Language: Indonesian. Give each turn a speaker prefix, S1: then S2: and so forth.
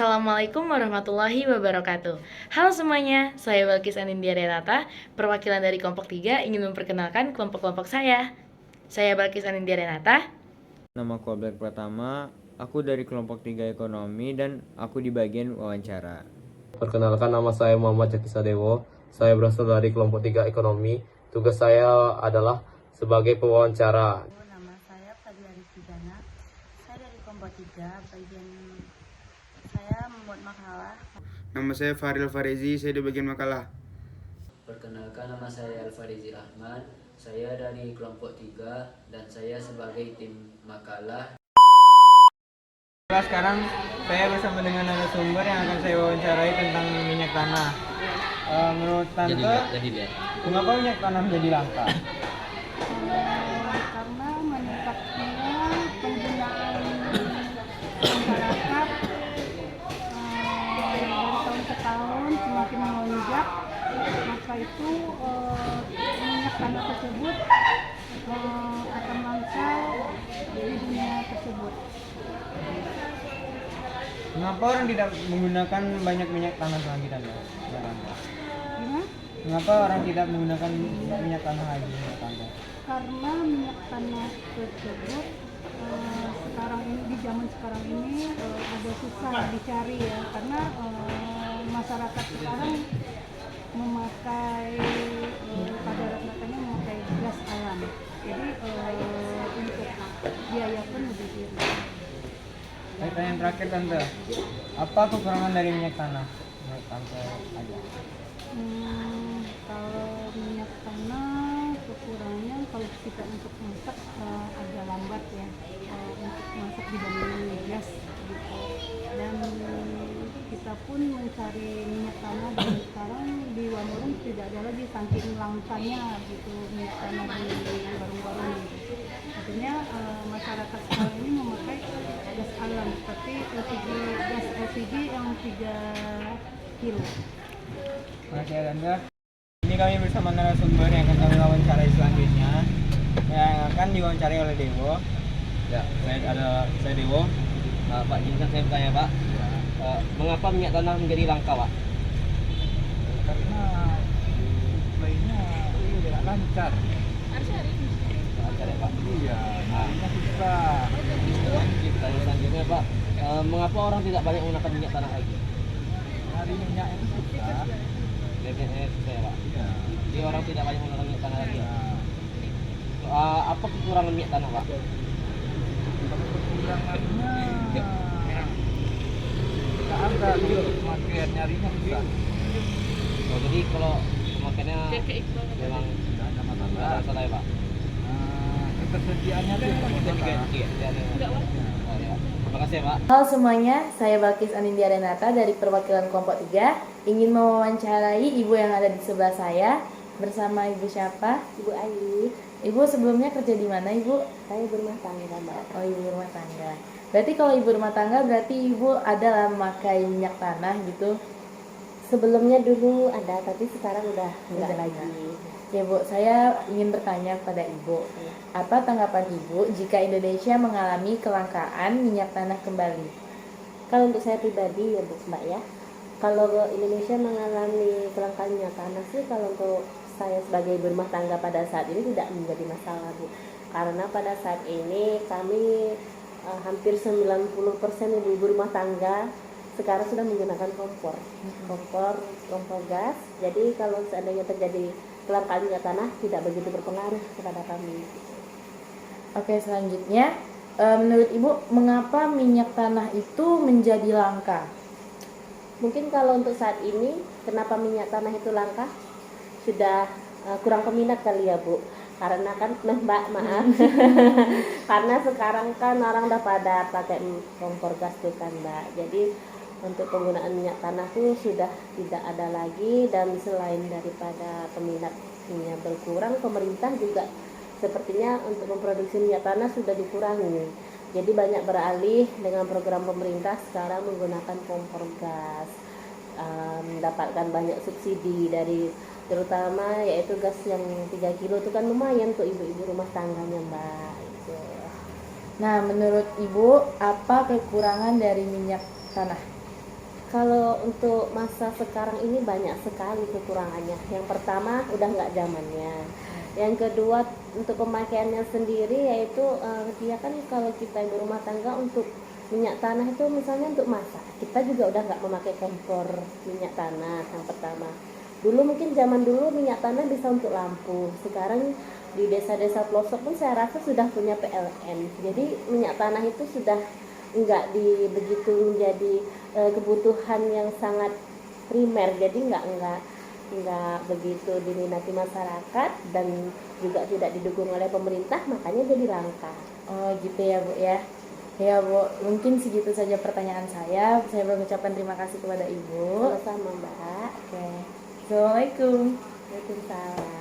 S1: Assalamualaikum warahmatullahi wabarakatuh. Halo semuanya, saya Balkis Anindya Renata, perwakilan dari kelompok 3 ingin memperkenalkan kelompok-kelompok saya. Saya Balkis Anindya Renata.
S2: Nama aku Abel Pratama, aku dari kelompok 3 ekonomi dan aku di bagian wawancara.
S3: Perkenalkan, nama saya Muhammad Jaki Sadewo. Saya berasal dari kelompok 3 ekonomi. Tugas saya adalah sebagai pewawancara.
S4: Nama saya Fadila Pidana. Saya dari kelompok 3, bagian saya membuat makalah.
S5: Nama saya Faril Farizi, saya di bagian makalah.
S6: Perkenalkan, nama saya Alfarizi Rahman. Saya dari kelompok 3 dan saya sebagai tim makalah.
S2: Sekarang saya bersama dengan narasumber yang akan saya wawancarai tentang minyak tanah. Menurut Tante, mengapa minyak tanah menjadi langka?
S4: Karena meningkatnya penggunaan masyarakat dari tahun ke tahun semakin melonjak, maka itu minyak tanah tersebut akan langka di dunia tersebut.
S2: Mengapa orang tidak menggunakan banyak minyak tanah lagi, Tante?
S4: Gimana?
S2: Mengapa orang tidak menggunakan minyak tanah lagi, Tante?
S4: Karena minyak tanah tersebut sekarang ini, di zaman sekarang ini agak susah dicari ya, karena masyarakat sekarang memakai pada rata-ratanya memakai gas alam, jadi untuk biaya pun lebih tinggi.
S2: Pertanyaan terakhir, Tante, apa kekurangan dari minyak tanah menurut Tante aja?
S4: Kalau minyak tanah kekurangannya kalau kita untuk masak agak lambat ya, untuk masak dibandingin gas gitu. Dan kita pun mencari minyak tanah dan sekarang di warung tidak ada lagi saking langkanya gitu minyak tanah di warung-warung gitu. Artinya masyarakat sekarang ini memakai gas alam seperti LPG, gas LPG yang 3 kilo.
S2: Makasih ya, Tante. Ini kami bersama narasumber yang akan kami wawancarai selanjutnya, yang akan diwawancarai oleh Dewo.
S3: Ya, saya Dewo. Pak, izinkan saya bertanya, Pak. Mengapa minyak tanah menjadi langka, Pak?
S5: Karena lainnya tidak lancar.
S3: Lancar ya, Pak.
S5: Iya, harinya susah.
S3: Pertanyaan selanjutnya, Pak. Mengapa orang tidak banyak menggunakan minyak tanah lagi?
S5: Hari minyak itu susah.
S3: Saya, Pak.
S5: Iya.
S3: Jadi orang tidak banyak menggunakan minyak tanah lagi.
S5: Iya.
S3: Apa kekurangan minyak tanah, Pak?
S5: Kekurangannya tidak ada, pemakaian nyarinya susah.
S3: Oh, jadi kalau pemakaiannya memang
S5: Tidak ada
S3: tidak ada
S5: masalah.
S3: masalah ya, Pak?
S5: Ketersediaannya itu yang masalah.
S3: Oh, ya. Terima kasih ya, Pak.
S1: Halo semuanya, saya Balkis Anindya Renata dari perwakilan kelompok 3 ingin mewawancarai ibu yang ada di sebelah saya. Bersama ibu siapa?
S7: Ibu Ayu,
S1: Ibu sebelumnya kerja di mana, Ibu?
S7: saya berumah tangga, Mbak.
S1: Oh, ibu rumah tangga. Berarti kalau ibu rumah tangga berarti ibu adalah memakai minyak tanah gitu.
S7: Sebelumnya dulu ada, tapi sekarang udah enggak
S1: Udah
S7: lagi.
S1: Ya Bu, saya ingin bertanya kepada Ibu, apa tanggapan Ibu jika Indonesia mengalami kelangkaan minyak tanah kembali?
S7: Kalau untuk saya pribadi ya Bu, Mbak ya, kalau Indonesia mengalami kelangkaan minyak tanah sih, kalau untuk saya sebagai berumah tangga pada saat ini tidak menjadi masalah Bu. Karena pada saat ini kami hampir 90% ibu-ibu rumah tangga sekarang sudah menggunakan kompor gas. Jadi kalau seandainya terjadi kelangkaan minyak tanah tidak begitu berpengaruh kepada kami.
S1: Oke, selanjutnya menurut Ibu mengapa minyak tanah itu menjadi langka?
S7: Mungkin kalau untuk saat ini kenapa minyak tanah itu langka, sudah kurang peminat kali ya Bu. Karena kan Mbak, maaf. Karena sekarang kan orang udah pada pakai kompor gas tuh kan Mbak. Jadi untuk penggunaan minyak tanah tuh sudah tidak ada lagi, dan selain daripada peminatnya berkurang, pemerintah juga sepertinya untuk memproduksi minyak tanah sudah dikurangi. Jadi banyak beralih dengan program pemerintah sekarang menggunakan kompor gas, mendapatkan banyak subsidi dari terutama yaitu gas yang 3 kilo itu kan lumayan tuh ibu-ibu rumah tangganya Mbak. Gitu.
S1: Nah, menurut Ibu apa kekurangan dari minyak tanah?
S7: Kalau untuk masa sekarang ini banyak sekali kekurangannya. Yang pertama udah nggak zamannya. Yang kedua untuk pemakaiannya sendiri yaitu dia kan kalau kita ibu rumah tangga untuk minyak tanah itu misalnya untuk masak, kita juga udah nggak memakai kompor minyak tanah yang pertama. Dulu mungkin zaman dulu minyak tanah bisa untuk lampu. Sekarang di desa-desa pelosok pun saya rasa sudah punya PLN. Jadi minyak tanah itu sudah nggak begitu menjadi kebutuhan yang sangat primer, jadi nggak begitu diminati masyarakat dan juga tidak didukung oleh pemerintah, makanya jadi langka.
S1: Oh gitu ya Bu ya. Ya Bu, mungkin segitu saja pertanyaan saya. Saya mengucapkan terima kasih kepada Ibu.
S7: Sama-sama Mbak.
S1: Oke. Assalamualaikum.
S7: Waalaikumsalam.